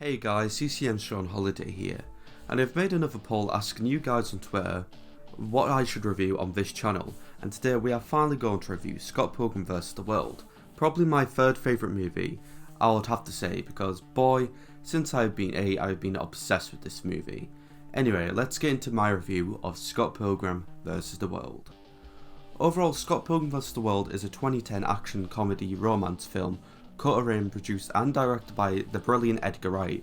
Hey guys, CCM's Shaun Holliday here, and I've made another poll asking you guys on Twitter what I should review on this channel, and today we are finally going to review Scott Pilgrim vs. the World. Probably my third favourite movie, I would have to say, because boy, since I've been 8 I've been obsessed with this movie. Anyway, let's get into my review of Scott Pilgrim vs. the World. Overall, Scott Pilgrim vs. the World is a 2010 action comedy romance film co-written, produced and directed by the brilliant Edgar Wright,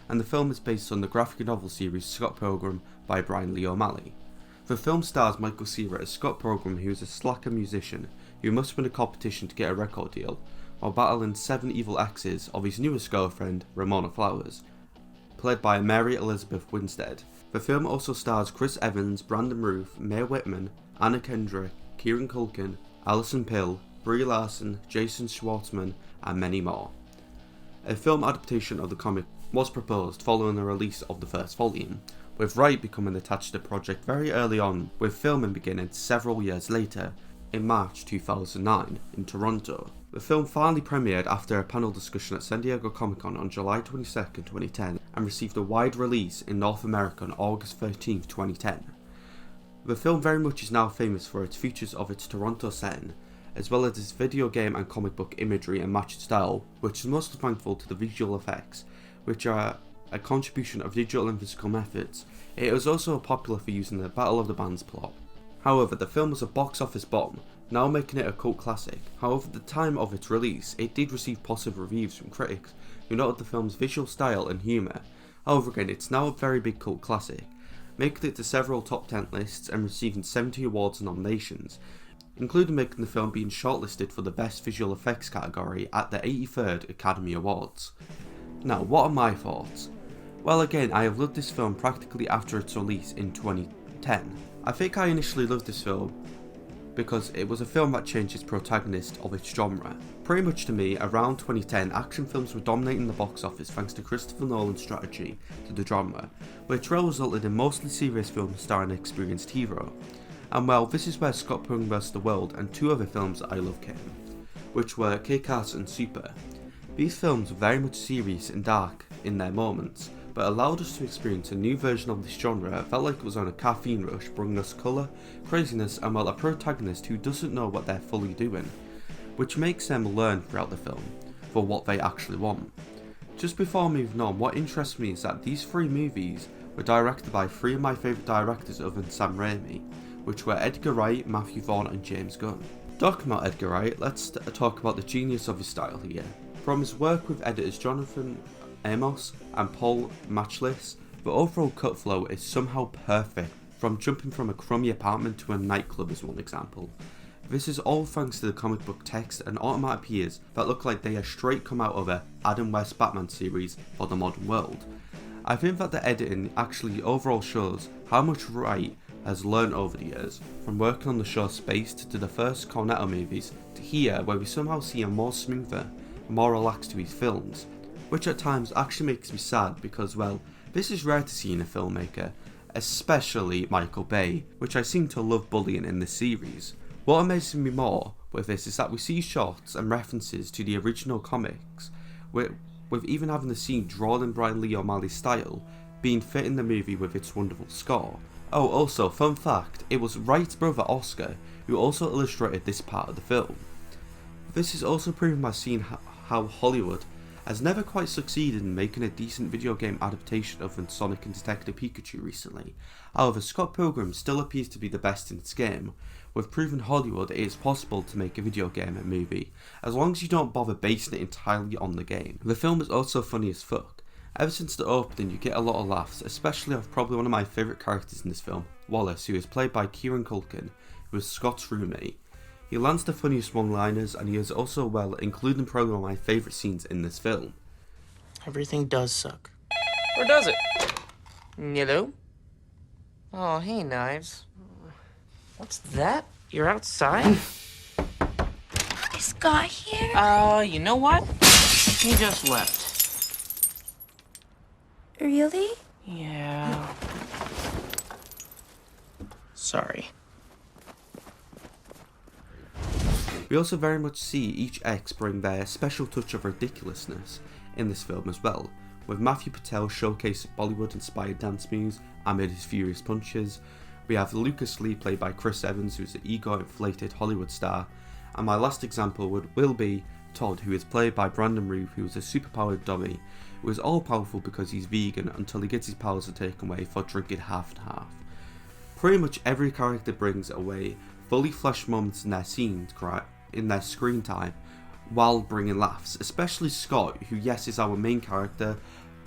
and the film is based on the graphic novel series Scott Pilgrim by Brian Lee O'Malley. The film stars Michael Seaver as Scott Pilgrim, who is a slacker musician who must win a competition to get a record deal, while battling 7 evil exes of his newest girlfriend, Ramona Flowers, played by Mary Elizabeth Winstead. The film also stars Chris Evans, Brandon Routh, Mae Whitman, Anna Kendrick, Kieran Culkin, Alison Pill, Brie Larson, Jason Schwartzman, and many more. A film adaptation of the comic was proposed following the release of the first volume, with Wright becoming attached to the project very early on, with filming beginning several years later, in March 2009, in Toronto. The film finally premiered after a panel discussion at San Diego Comic-Con on July 22, 2010, and received a wide release in North America on August 13, 2010. The film very much is now famous for its features of its Toronto setting, as well as its video game and comic book imagery and matched style, which is mostly thankful to the visual effects, which are a contribution of digital and physical methods. It was also popular for using the Battle of the Bands plot. However, the film was a box office bomb, now making it a cult classic. However, at the time of its release, it did receive positive reviews from critics who noted the film's visual style and humour. However, again, it's now a very big cult classic, making it to several top 10 lists and receiving 70 awards and nominations, including making the film being shortlisted for the Best Visual Effects category at the 83rd Academy Awards. Now, what are my thoughts? Well, again, I have loved this film practically after its release in 2010. I think I initially loved this film because it was a film that changed its protagonist of its genre. Pretty much to me, around 2010, action films were dominating the box office thanks to Christopher Nolan's strategy to the genre, which resulted in mostly serious films starring an experienced hero. And well, this is where Scott Pilgrim vs. the World and 2 other films that I love came, which were Kick-Ass and Super. These films were very much serious and dark in their moments, but allowed us to experience a new version of this genre that felt like it was on a caffeine rush, bringing us colour, craziness, and well, a protagonist who doesn't know what they're fully doing, which makes them learn throughout the film for what they actually want. Just before moving on, what interests me is that these 3 movies were directed by 3 of my favourite directors other than Sam Raimi, which were Edgar Wright, Matthew Vaughn and James Gunn. Talking about Edgar Wright, let's talk about the genius of his style here. From his work with editors Jonathan Amos and Paul Matchliss, the overall cut flow is somehow perfect, from jumping from a crummy apartment to a nightclub as one example. This is all thanks to the comic book text and onomatopoeias that look like they are straight come out of a Adam West Batman series for the modern world. I think that the editing actually overall shows how much Wright has learned over the years, from working on the show Spaced to the first Cornetto movies to here, where we somehow see a more smoother, more relaxed to his films, which at times actually makes me sad because, well, this is rare to see in a filmmaker, especially Michael Bay, which I seem to love bullying in this series. What amazes me more with this is that we see shots and references to the original comics, with even having the scene drawn in Brian Lee O'Malley's style being fit in the movie with its wonderful score. Oh, also, fun fact, it was Wright's brother Oscar who also illustrated this part of the film. This is also proven by seeing how Hollywood has never quite succeeded in making a decent video game adaptation other than Sonic and Detective Pikachu recently. However, Scott Pilgrim still appears to be the best in its game, with proven Hollywood it is possible to make a video game a movie, as long as you don't bother basing it entirely on the game. The film is also funny as fuck. Ever since the opening, you get a lot of laughs, especially of probably one of my favourite characters in this film, Wallace, who is played by Kieran Culkin, who is Scott's roommate. He lands the funniest one-liners, and he is also, well, including probably one of my favourite scenes in this film. Everything does suck. Or does it? Hello? Oh, hey, Knives. What's that? You're outside? Is Scott here? You know what? He just left. Really? Yeah. Sorry. We also very much see each ex bring their special touch of ridiculousness in this film as well, with Matthew Patel showcasing Bollywood-inspired dance moves amid his furious punches. We have Lucas Lee played by Chris Evans, who's an ego-inflated Hollywood star, and my last example will be Todd, who is played by Brandon Roof, who is a superpowered dummy, who is all-powerful because he's vegan until he gets his powers taken away for drinking half and half. Pretty much every character brings away fully fleshed moments in their scenes, in their screen time, while bringing laughs, especially Scott, who yes is our main character,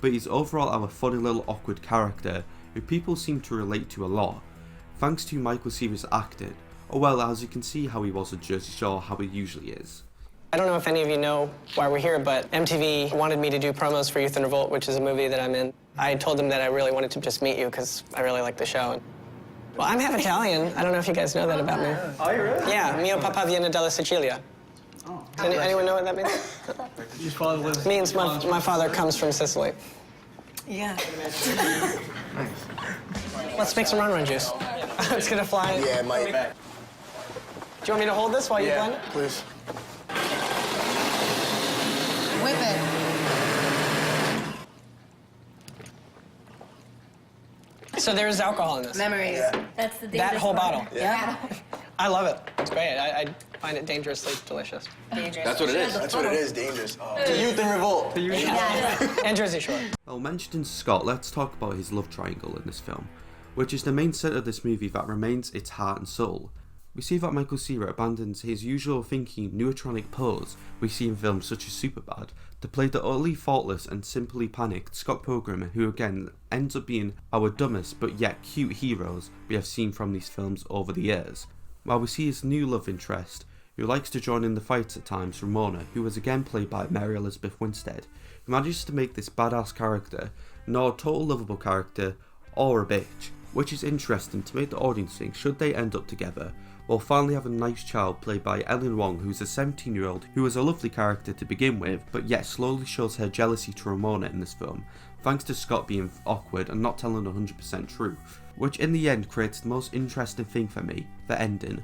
but he's overall our funny little awkward character, who people seem to relate to a lot, thanks to Michael Seaver's acting, or well, as you can see how he was at Jersey Shore, how he usually is. I don't know if any of you know why we're here, but MTV wanted me to do promos for Youth in Revolt, which is a movie that I'm in. I told them that I really wanted to just meet you because I really like the show. Well, I'm half Italian. I don't know if you guys know that about me. Oh, you really? Yeah, mio papà viene dalla Sicilia. Oh. Anyone know what that means? Your father lives... Means my father comes from Sicily. Yeah. Let's make some run juice. It's gonna fly. Yeah, it might. Do you want me to hold this while you blend it? Please. Whip it. So there's alcohol in this. Memories. That's the That whole bottle. Yeah. I love it. It's great. I find it dangerously delicious. That's what it is. That's what it is, dangerous. Oh. To Youth in Revolt. And Jersey Shore. Well, mentioning Scott, let's talk about his love triangle in this film, which is the main centre of this movie that remains its heart and soul. We see that Michael Cera abandons his usual thinking, neurotronic pose we see in films such as Superbad to play the utterly thoughtless and simply panicked Scott Pilgrim, who again ends up being our dumbest but yet cute heroes we have seen from these films over the years. While we see his new love interest, who likes to join in the fights at times, Ramona, who was again played by Mary Elizabeth Winstead, who manages to make this badass character not a total lovable character or a bitch, which is interesting to make the audience think should they end up together. We'll finally have a nice child played by Ellen Wong, who's a 17-year-old who is a lovely character to begin with, but yet slowly shows her jealousy to Ramona in this film, thanks to Scott being awkward and not telling 100% truth, which in the end creates the most interesting thing for me, the ending.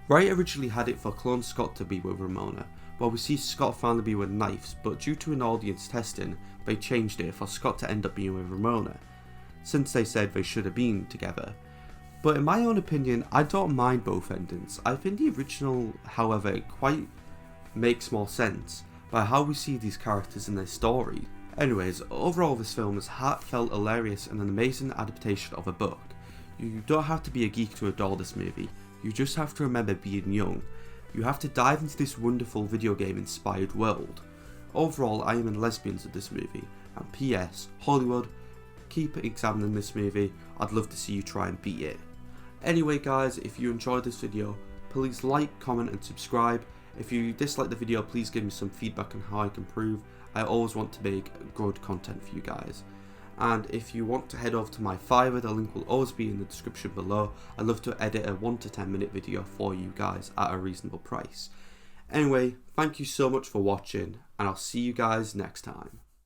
Wright originally had it for clone Scott to be with Ramona, while we see Scott finally be with Knives, but due to an audience testing, they changed it for Scott to end up being with Ramona, since they said they should have been together. But in my own opinion, I don't mind both endings. I think the original, however, quite makes more sense by how we see these characters in their story. Anyways, overall this film is heartfelt, hilarious and an amazing adaptation of a book. You don't have to be a geek to adore this movie, you just have to remember being young. You have to dive into this wonderful video game inspired world. Overall, I am in lesbians of this movie, and P.S. Hollywood, keep examining this movie, I'd love to see you try and beat it. Anyway guys, if you enjoyed this video, please like, comment and subscribe. If you dislike the video, please give me some feedback on how I can improve. I always want to make good content for you guys. And if you want to head over to my Fiverr, the link will always be in the description below. I'd love to edit a 1 to 10 minute video for you guys at a reasonable price. Anyway, thank you so much for watching, and I'll see you guys next time.